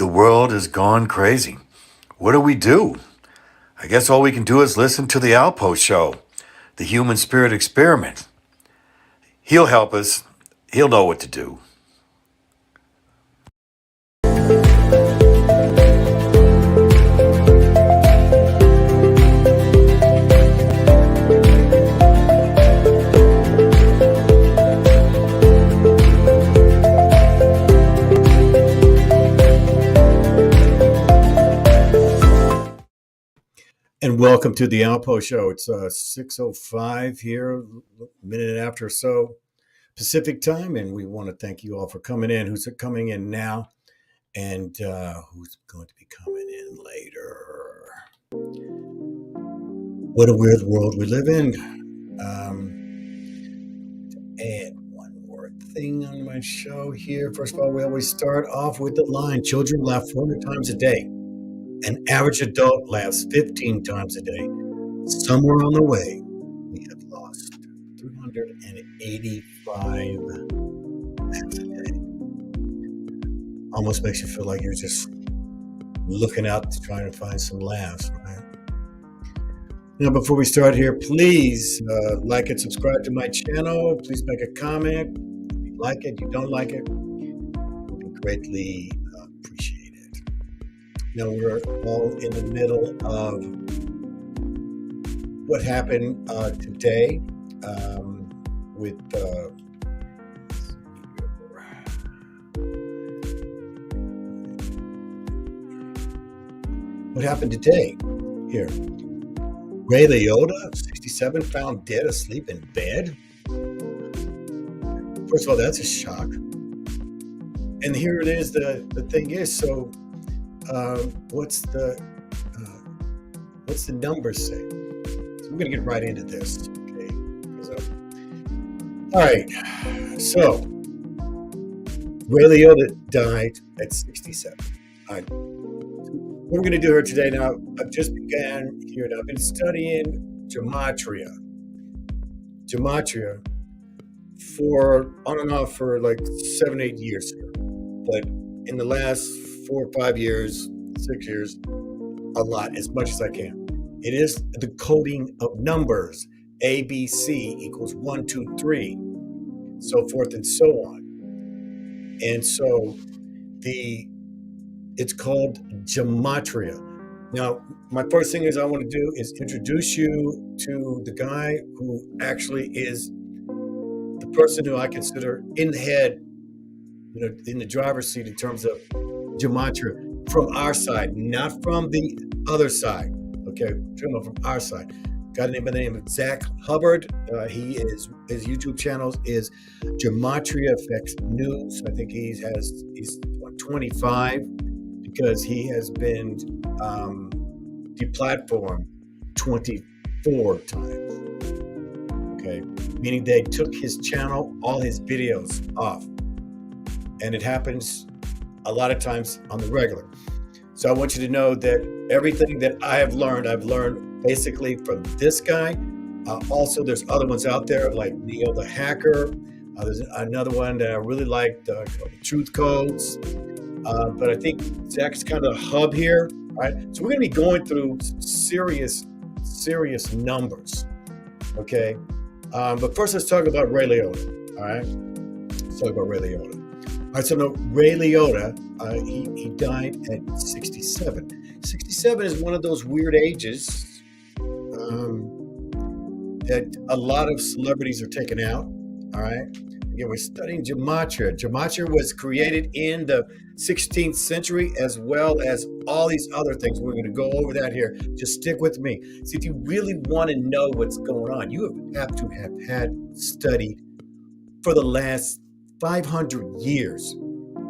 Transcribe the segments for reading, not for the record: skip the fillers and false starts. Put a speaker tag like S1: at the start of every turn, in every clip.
S1: The world has gone crazy. What do we do? I guess all we can do is listen to the Alpough Show, the human spirit experiment. He'll help us. He'll know what to do. And welcome to the Alpough Show. It's 6:05 here, a minute after or so Pacific time, and we want to thank you all for coming in. Who's coming in now, and who's going to be coming in later? What a weird world we live in. To add one more thing on my show here. First of all, we always start off with the line: children laugh 400 times a day. An average adult laughs 15 times a day. Somewhere on the way, we have lost 385 laughs a day. Almost makes you feel like you're just looking out to try to find some laughs, right? Now, before we start here, please like and subscribe to my channel. Please make a comment. If you like it, you don't like it, it would be greatly appreciated. Now, we're all in the middle of what happened today with what happened today here. Ray Liotta, 67, found dead asleep in bed. First of all, that's a shock. And here it is. The thing is, so what's the numbers say? So we're gonna get right into this. Okay. All right. So Ray Liotta died at 67. All right. What we're gonna do here today. Now, I've just began here. Now, I've been studying Gematria for on and off for like 7-8 years here, but in the last 4 or 5 years, 6 years, a lot, as much as I can. It is the coding of numbers. A, B, C equals 1, 2, 3, so forth and so on. And so it's called Gematria. Now, my first thing is I want to do is introduce you to the guy who actually is the person who I consider in the head, in the driver's seat in terms of Gematria from our side, not from the other side. Okay, from our side. Got a name by the name of Zach Hubbard. His YouTube channel is Gematria Effects News. I think he's 25 because he has been deplatformed 24 times. Okay, meaning they took his channel, all his videos off, and it happens a lot of times on the regular. So I want you to know that everything that I've learned basically from this guy. Also, there's other ones out there like Neil the Hacker. There's another one that I really like, called the Truth Codes. But I think Zach's kind of the hub here. All right. So we're going to be going through some serious numbers. Okay. But first, let's talk about Ray Liotta. All right. Let's talk about Ray Liotta. All right, so now Ray Liotta, he died at 67. 67 is one of those weird ages that a lot of celebrities are taken out, all right? Again, we're studying Gematria. Gematria was created in the 16th century as well as all these other things. We're going to go over that here. Just stick with me. See, if you really want to know what's going on, you have to have had studied for the last 500 years.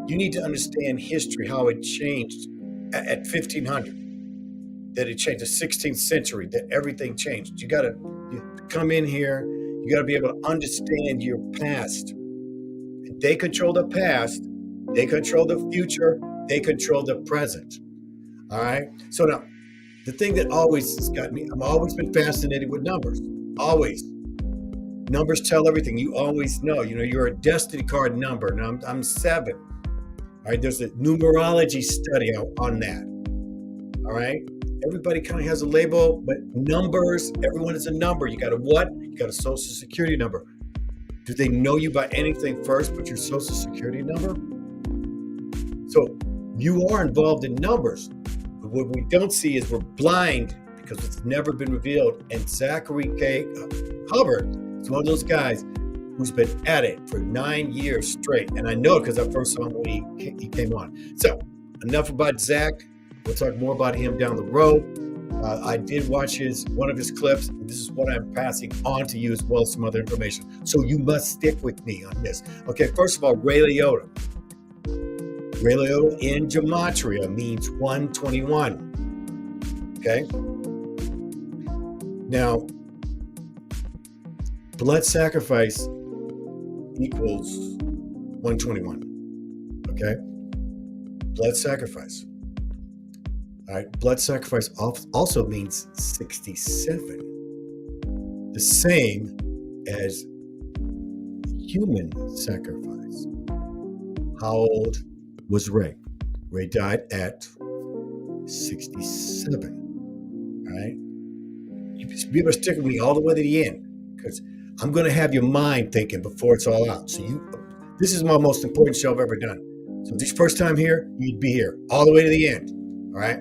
S1: You need to understand history, how it changed at 1500, that it changed the 16th century, that everything changed. You got to come in here. You got to be able to understand your past. And they control the past. They control the future. They control the present. All right. So now, the thing that always has got me, I've always been fascinated with numbers. Always. Numbers tell everything. You always know. You're a destiny card number. Now I'm 7. All right, there's a numerology study on that. All right, everybody kind of has a label, but numbers, everyone is a number. You got a what? You got a social security number. Do they know you by anything first but your social security number? So you are involved in numbers. But what we don't see is we're blind because it's never been revealed. And Zachary K. Hubbard is one of those guys who's been at it for 9 years straight. And I know it because I first saw him when he came on. So enough about Zach. We'll talk more about him down the road. I did watch one of his clips. And this is what I'm passing on to you as well as some other information. So you must stick with me on this. Okay, first of all, Ray Liotta. Ray Liotta in Gematria means 121. Okay? Now, blood sacrifice equals 121. Okay? Blood sacrifice. All right, blood sacrifice also means 67. The same as human sacrifice. How old was Ray? Ray died at 67. All right? You better stick with me all the way to the end because I'm going to have your mind thinking before it's all out. So this is my most important show I've ever done. So this first time here, you'd be here all the way to the end. All right?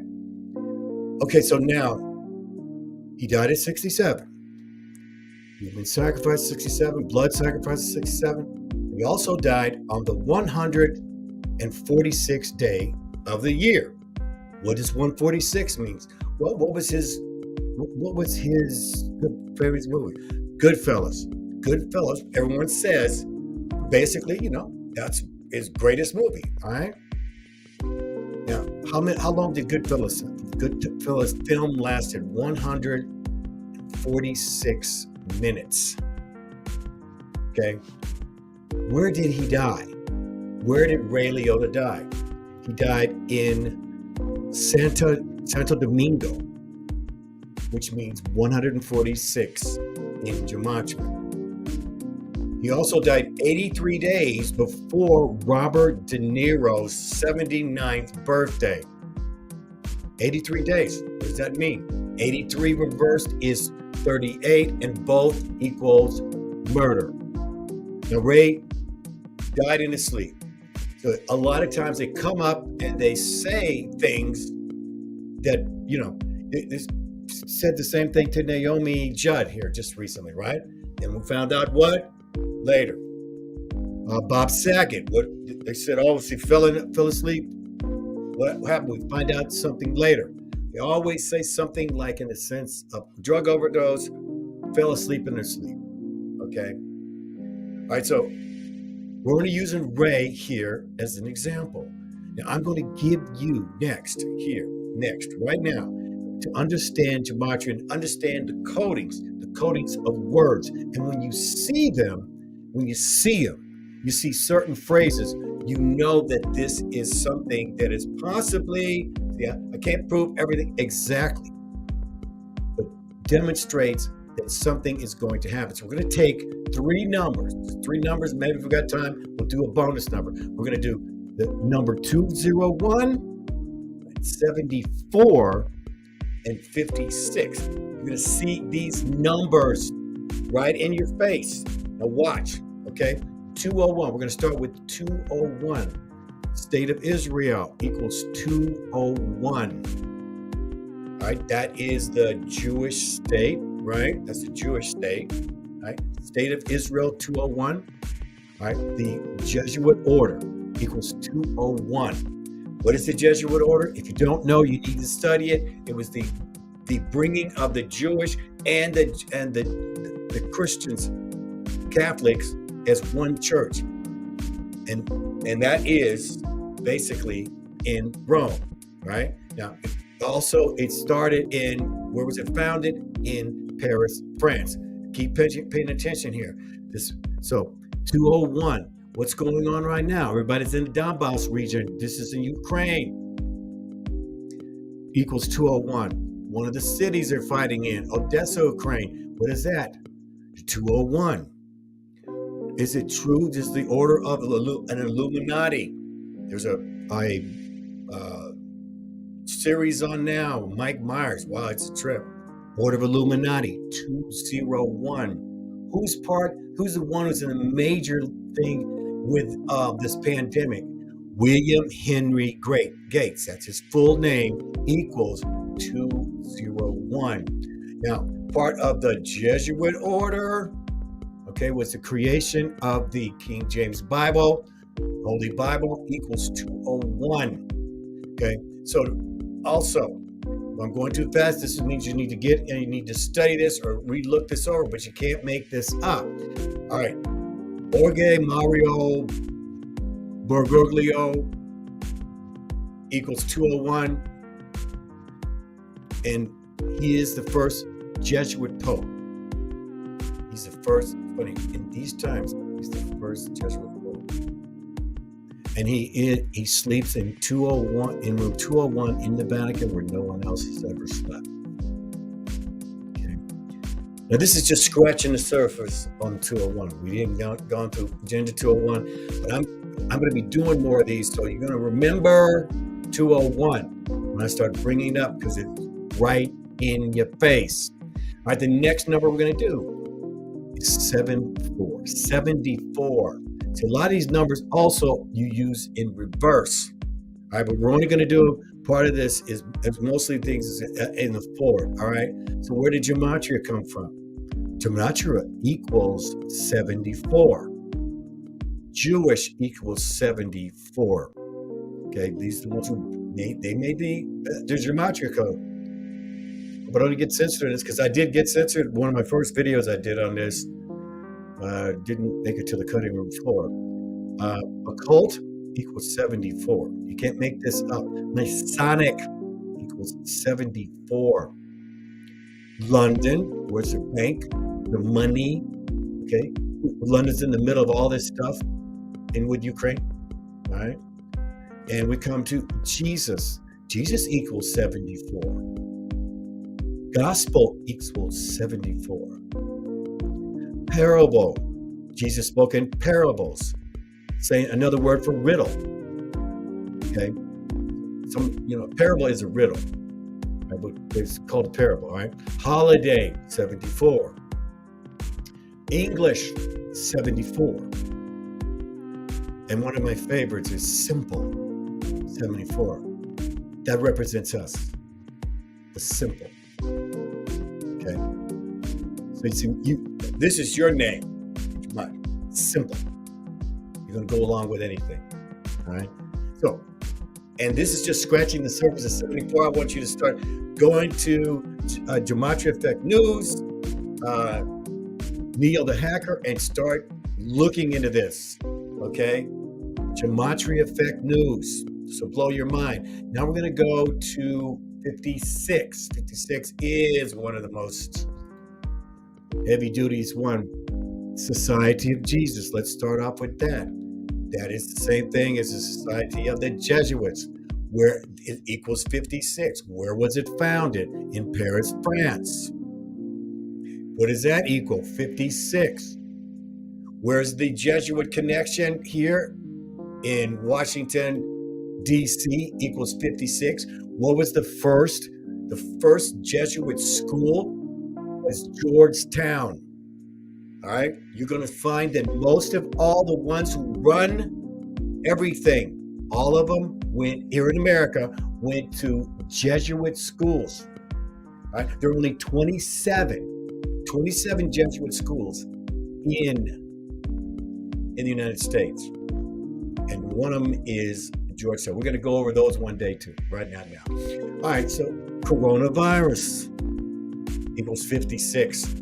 S1: Okay, so now he died at 67. Human sacrifice 67, blood sacrifice 67. He also died on the 146th day of the year. What does 146 means? Well, what was his favorite movie? Goodfellas. Goodfellas, everyone says, basically, that's his greatest movie, all right? Now, how long did Goodfellas film lasted 146 minutes. Okay. Where did he die? Where did Ray Liotta die? He died in Santo Domingo, which means 146 in Gematria. He also died 83 days before Robert De Niro's 79th birthday. 83 days. What does that mean? 83 reversed is 38, and both equals murder. Now, Ray died in his sleep. So a lot of times they come up and they say things that, they said the same thing to Naomi Judd here just recently, right? And we found out what? Later. Bob Saget, what they said, he fell asleep. What happened? We find out something later. They always say something like in the sense of drug overdose, fell asleep in their sleep. Okay? All right, so we're only using Ray here as an example. Now, I'm going to give you next, right now, to understand Gematria and understand the codings of words. And when you see them, you see certain phrases, you know that this is something that is possibly, I can't prove everything exactly, but demonstrates that something is going to happen. So we're going to take three numbers, maybe if we've got time, we'll do a bonus number. We're going to do the number 201, 74, and 56. You're going to see these numbers right in your face. Now watch, okay? 201, we're going to start with 201. State of Israel equals 201. All right, that is the Jewish state, right? That's the Jewish state, right? State of Israel, 201. All right, the Jesuit order equals 201. What is the Jesuit order? If you don't know, you need to study it. It was the bringing of the Jewish and the Christians, Catholics, as one church, and that is basically in Rome, right? Now, also it started where was it founded? In Paris, France. Keep paying attention here. So 201. What's going on right now? Everybody's in the Donbas region. This is in Ukraine. Equals 201. One of the cities they're fighting in, Odessa Ukraine. What is that? 201. Is it true? This is the order of an Illuminati. There's a series on now, Mike Myers. Wow, it's a trip. Order of Illuminati 201. Who's the one who's in a major thing with this pandemic? William Henry Gates. That's his full name, equals 201. Now, part of the Jesuit order, okay, was the creation of the King James Bible, Holy Bible, equals 201. Okay, so also, if I'm going too fast, this means you need to study this or re-look this over, but you can't make this up. All right, Jorge Mario Bergoglio equals 201, and he is the first Jesuit pope. He's the first, funny, in these times, he's the first Jesuit pope. And he sleeps in 201, in room 201 in the Vatican, where no one else has ever slept. Okay. Now this is just scratching the surface on 201. We didn't gone through Agenda 201, but I'm going to be doing more of these, so you're going to remember 201 when I start bringing it up, because it's right in your face. All right, the next number we're going to do is 74. 74. So a lot of these numbers also you use in reverse. All right, but we're only going to do part of this is mostly things in the forward. All right, so where did Gematria come from? Gematria equals 74. Jewish equals 74. Okay, these are the ones who they may be, there's Gematria code. But I only get censored in this because I did get censored. One of my first videos I did on this didn't make it to the cutting room floor. Occult equals 74. You can't make this up. Masonic equals 74. London, where's the bank? The money, okay? London's in the middle of all this stuff with Ukraine, all right? And we come to Jesus. Jesus equals 74. Gospel equals 74. Parable. Jesus spoke in parables. Saying another word for riddle. Okay. Parable is a riddle. Right? But it's called a parable, all right? Holiday, 74. English, 74. And one of my favorites is simple, 74. That represents us. The simple. Okay. So you see, this is your name. Simple. You're going to go along with anything. All right. So, and this is just scratching the surface of 74. I want you to start going to Gematria Effect News, Neil the Hacker, and start looking into this. Okay. Gematria Effect News. So blow your mind. Now we're going to go to 56. 56 is one of the most heavy duties one. Society of Jesus. Let's start off with that. That is the same thing as the Society of the Jesuits, where it equals 56. Where was it founded? In Paris, France. What does that equal? 56. Where's the Jesuit connection? Here in Washington, D.C. equals 56. What was the first? The first Jesuit school was Georgetown. All right, you're going to find that most of all the ones who run everything, all of them went here in America, went to Jesuit schools. All right, there are only 27 Jesuit schools in the United States, and one of them is Georgetown. We're going to go over those one day too, right now. All right, so coronavirus equals 56.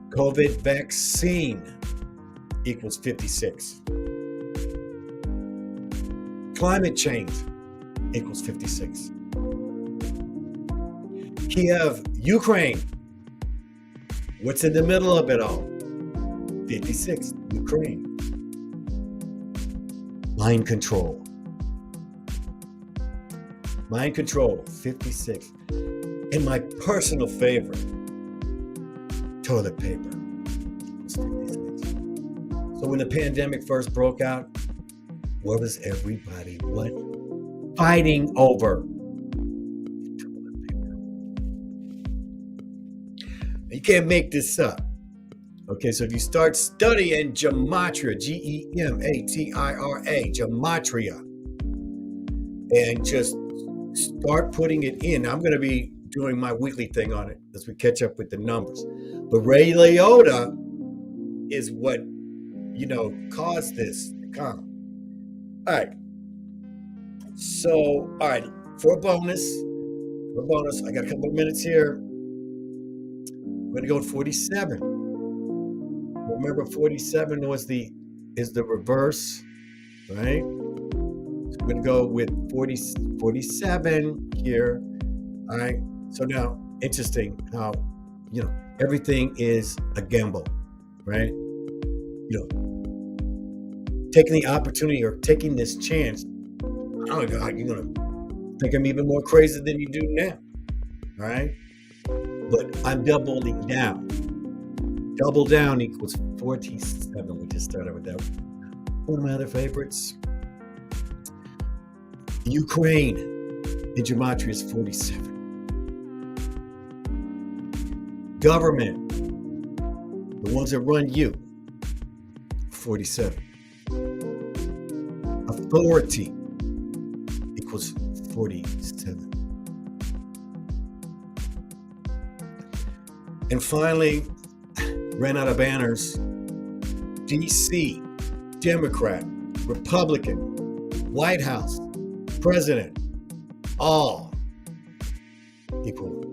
S1: COVID vaccine equals 56. Climate change equals 56. Kyiv Ukraine. What's in the middle of it all? 56. Ukraine. Mind control. Mind control, 56. And my personal favorite, toilet paper. So when the pandemic first broke out, What was everybody fighting over? You can't make this up. Okay, so if you start studying Gematria, Gematria, Gematria, and just start putting it in. I'm going to be doing my weekly thing on it as we catch up with the numbers. But Ray Liotta is what, caused this to come. All right. So, all right, for a bonus, I got a couple of minutes here. We're going to go with 47. Remember, 47 is the reverse, right? So we're going to go with 47 here. All right. So now, interesting how, everything is a gamble, right? Taking the opportunity or taking this chance. I don't know, you're going to think I'm even more crazy than you do now, all right? But I'm doubling down. Double down equals 47. We just started with that. One of my other favorites. Ukraine in Gematria is 47. Government, the ones that run you, 47. Authority equals 47. And finally, ran out of banners. DC, Democrat, Republican, White House, President, all equal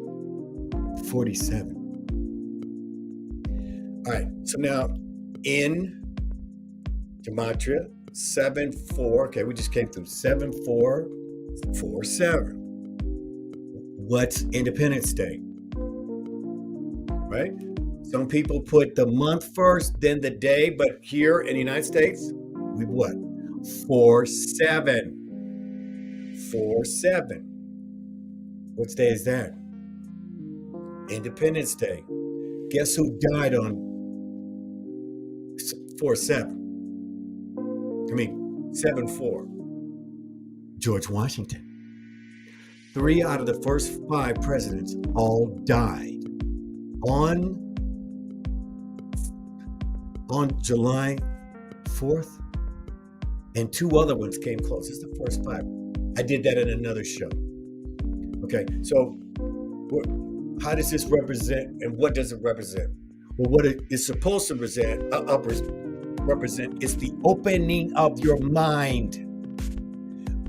S1: 47. All right, so now in Gematria, 7-4. Okay, we just came through 7-4-4-7. What's Independence Day? Right? Some people put the month first, then the day, but here in the United States, we what? 4-7. 4-7. What day is that? Independence Day. Guess who died on 4-7? 7-4. George Washington. 3 out of the first 5 presidents all died on July 4th, and 2 other ones came close. It's the first 5. I did that in another show. Okay, so how does this represent, and what does it represent? Well, what it is supposed to represent is the opening of your mind,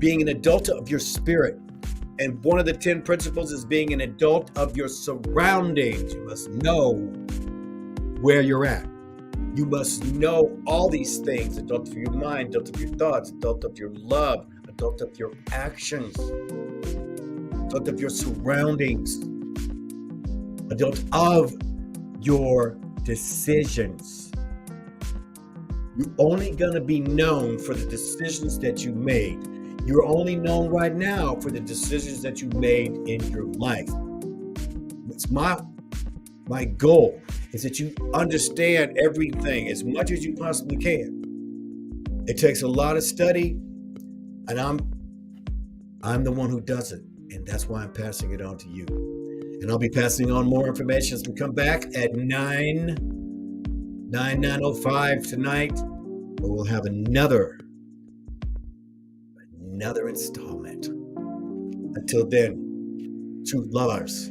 S1: being an adult of your spirit. And one of the 10 principles is being an adult of your surroundings. You must know where you're at. You must know all these things: adult of your mind, adult of your thoughts, adult of your love, adult of your actions, adult of your surroundings, adult of your decisions. You're only going to be known for the decisions that you made. You're only known right now for the decisions that you made in your life. It's my goal is that you understand everything as much as you possibly can. It takes a lot of study, and I'm the one who does it, and that's why I'm passing it on to you. And I'll be passing on more information as we come back at 9:05 tonight, where we'll have another installment. Until then, truth lovers,